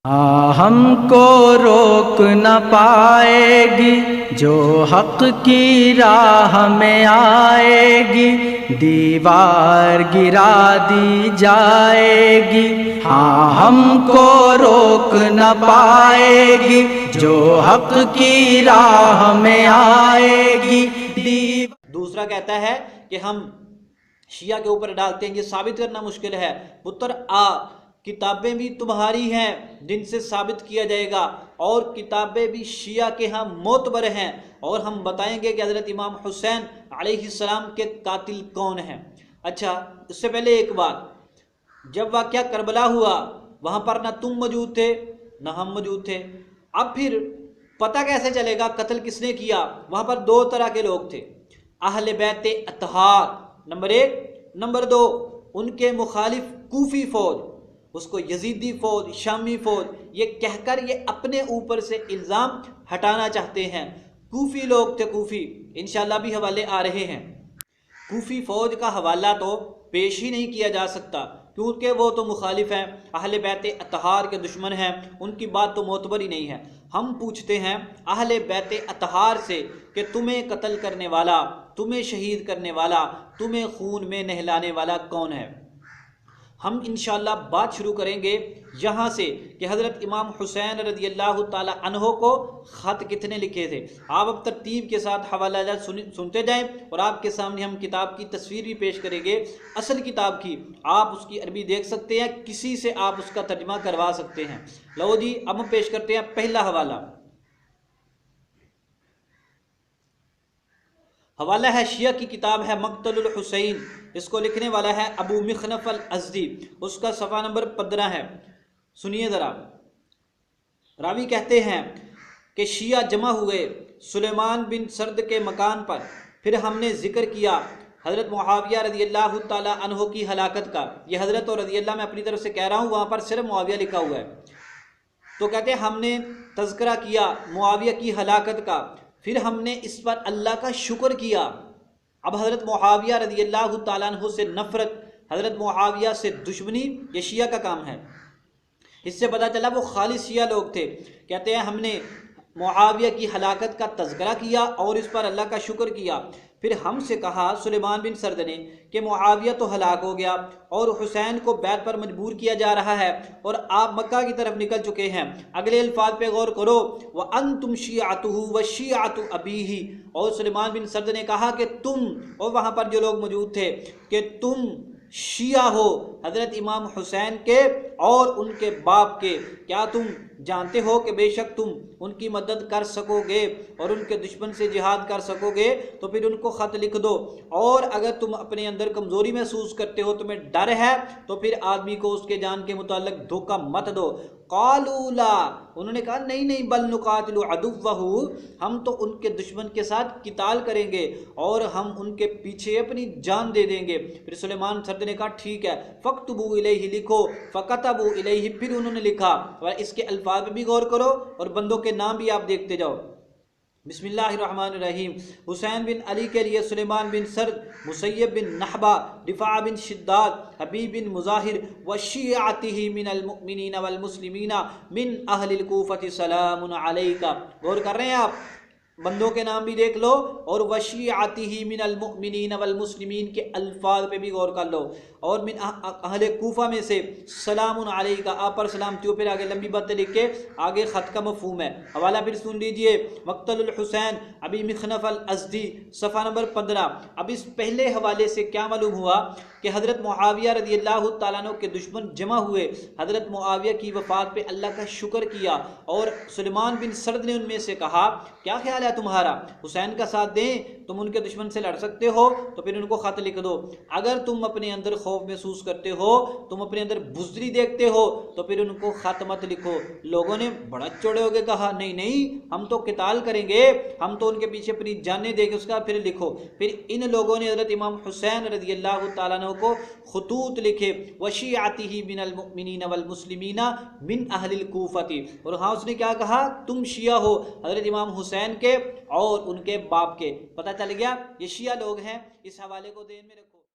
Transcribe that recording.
ہم کو روک نہ پائے گی جو حق کی راہ میں آئے گی، دیوار گرا دی جائے گی۔ ہم کو روک نہ پائے گی جو حق کی راہ میں آئے گی۔ دوسرا کہتا ہے کہ ہم شیعہ کے اوپر ڈالتے ہیں، یہ ثابت کرنا مشکل ہے۔ پتر کتابیں بھی تمہاری ہیں جن سے ثابت کیا جائے گا، اور کتابیں بھی شیعہ کے ہاں معتبر ہیں، اور ہم بتائیں گے کہ حضرت امام حسین علیہ السلام کے قاتل کون ہیں۔ اچھا، اس سے پہلے ایک بات، جب واقعہ کربلا ہوا وہاں پر نہ تم موجود تھے نہ ہم موجود تھے، اب پھر پتہ کیسے چلے گا قتل کس نے کیا؟ وہاں پر دو طرح کے لوگ تھے، اہل بیت اطہار نمبر 1، نمبر 2 ان کے مخالف کوفی فوج، اس کو یزیدی فوج، شامی فوج، یہ کہہ کر یہ اپنے اوپر سے الزام ہٹانا چاہتے ہیں۔ کوفی لوگ تھے، کوفی، انشاءاللہ بھی حوالے آ رہے ہیں۔ کوفی فوج کا حوالہ تو پیش ہی نہیں کیا جا سکتا، کیونکہ وہ تو مخالف ہیں، اہل بیت اطہار کے دشمن ہیں، ان کی بات تو معتبر ہی نہیں ہے۔ ہم پوچھتے ہیں اہل بیت اطہار سے کہ تمہیں قتل کرنے والا، تمہیں شہید کرنے والا، تمہیں خون میں نہلانے والا کون ہے؟ ہم انشاءاللہ بات شروع کریں گے یہاں سے کہ حضرت امام حسین رضی اللہ تعالی عنہ کو خط کتنے لکھے تھے۔ آپ اب ترتیب کے ساتھ حوالہ جات سنتے جائیں، اور آپ کے سامنے ہم کتاب کی تصویر بھی پیش کریں گے، اصل کتاب کی۔ آپ اس کی عربی دیکھ سکتے ہیں، کسی سے آپ اس کا ترجمہ کروا سکتے ہیں۔ لو جی، اب ہم پیش کرتے ہیں پہلا حوالہ۔ حوالہ ہے شیعہ کی کتاب ہے مقتل الحسین، اس کو لکھنے والا ہے ابو مخنف الازدی، اس کا صفحہ نمبر 15 ہے۔ سنیے ذرا، راوی کہتے ہیں کہ شیعہ جمع ہوئے سلیمان بن سرد کے مکان پر، پھر ہم نے ذکر کیا حضرت معاویہ رضی اللہ تعالی عنہ کی ہلاکت کا۔ یہ حضرت اور رضی اللہ میں اپنی طرف سے کہہ رہا ہوں، وہاں پر صرف معاویہ لکھا ہوا ہے۔ تو کہتے ہیں ہم نے تذکرہ کیا معاویہ کی ہلاکت کا، پھر ہم نے اس پر اللہ کا شکر کیا۔ اب حضرت معاویہ رضی اللہ تعالیٰ عنہ سے نفرت، حضرت معاویہ سے دشمنی، یہ شیعہ کا کام ہے۔ اس سے پتہ چلا وہ خالص شیعہ لوگ تھے۔ کہتے ہیں ہم نے معاویہ کی ہلاکت کا تذکرہ کیا اور اس پر اللہ کا شکر کیا۔ پھر ہم سے کہا سلیمان بن سرد نے کہ معاویہ تو ہلاک ہو گیا اور حسین کو بیعت پر مجبور کیا جا رہا ہے، اور آپ مکہ کی طرف نکل چکے ہیں۔ اگلے الفاظ پہ غور کرو، وَأَنْتُمْ شِيعَتُهُ وَشِيعَةُ أَبِيهِ، اور سلیمان بن سرد نے کہا کہ تم، اور وہاں پر جو لوگ موجود تھے، کہ تم شیعہ ہو حضرت امام حسین کے اور ان کے باپ کے۔ کیا تم جانتے ہو کہ بے شک تم ان کی مدد کر سکو گے اور ان کے دشمن سے جہاد کر سکو گے؟ تو پھر ان کو خط لکھ دو، اور اگر تم اپنے اندر کمزوری محسوس کرتے ہو، تمہیں ڈر ہے، تو پھر آدمی کو اس کے جان کے متعلق دھوکہ مت دو۔ قالوا لا، انہوں نے کہا نہیں نہیں، بل نقاتل عدوہ، ہم تو ان کے دشمن کے ساتھ قتال کریں گے اور ہم ان کے پیچھے اپنی جان دے دیں گے۔ پھر سلیمان سرد نے کہا ٹھیک ہے، فَاكْتُبُوا إِلَيْهِ، لکھو، فَكَتَبُوا إِلَيْهِ، پھر انہوں نے لکھا۔ اور اس کے الفاظ پہ بھی غور کرو اور بندوں کے نام بھی آپ دیکھتے جاؤ۔ بسم اللہ الرحمن الرحیم، حسین بن علی کے لیے سلیمان بن سرد، مسیب بن نحبہ، رفاع بن شداد، حبیب بن مظاہر، وشیعتہ من المؤمنین والمسلمین من اہل الکوفۃ سلام علیک۔ غور کر رہے ہیں آپ؟ بندوں کے نام بھی دیکھ لو، اور وشیعتہ من المؤمنین والمسلمین کے الفاظ پہ بھی غور کر لو، اور من اہل کوفہ میں سے سلام علیک، آپ پر سلامتی ہو۔ پھر آگے لمبی باتیں لکھ کے آگے خط کا مفہوم ہے۔ حوالہ پھر سن لیجئے، مقتل الحسین ابی مخنف الازدی، صفحہ نمبر 15۔ اب اس پہلے حوالے سے کیا معلوم ہوا کہ حضرت معاویہ رضی اللہ تعالیٰ عنہ کے دشمن جمع ہوئے، حضرت معاویہ کی وفات پہ اللہ کا شکر کیا، اور سلیمان بن سرد نے ان میں سے کہا کیا خیال ہے تمہارا، حسین کا ساتھ دیں؟ تم ان کے دشمن سے لڑ سکتے ہو تو پھر ان کو خط لکھ دو۔ اگر تم اپنے اندر خوف محسوس کرتے ہو، تم اپنے اندر بزدلی دیکھتے ہو، تو پھر ان کو خط مت لکھو۔ لوگوں نے بڑا چوڑے ہو کے کہا نہیں نہیں، ہم تو قتال کریں گے، ہم تو ان کے پیچھے اپنی جانیں دے کے اس کا پھر لکھو۔ پھر ان لوگوں نے حضرت امام حسین رضی اللہ تعالیٰ عنہ کو خطوط لکھے، وشیعتہ من المؤمنین والمسلمین من اہل الکوفۃ، اور ہاں اس نے کیا کہا، تم شیعہ ہو حضرت امام حسین کے اور ان کے باپ کے۔ پتہ چل گیا یہ شیعہ لوگ ہیں۔ اس حوالے کو ذہن میں رکھو۔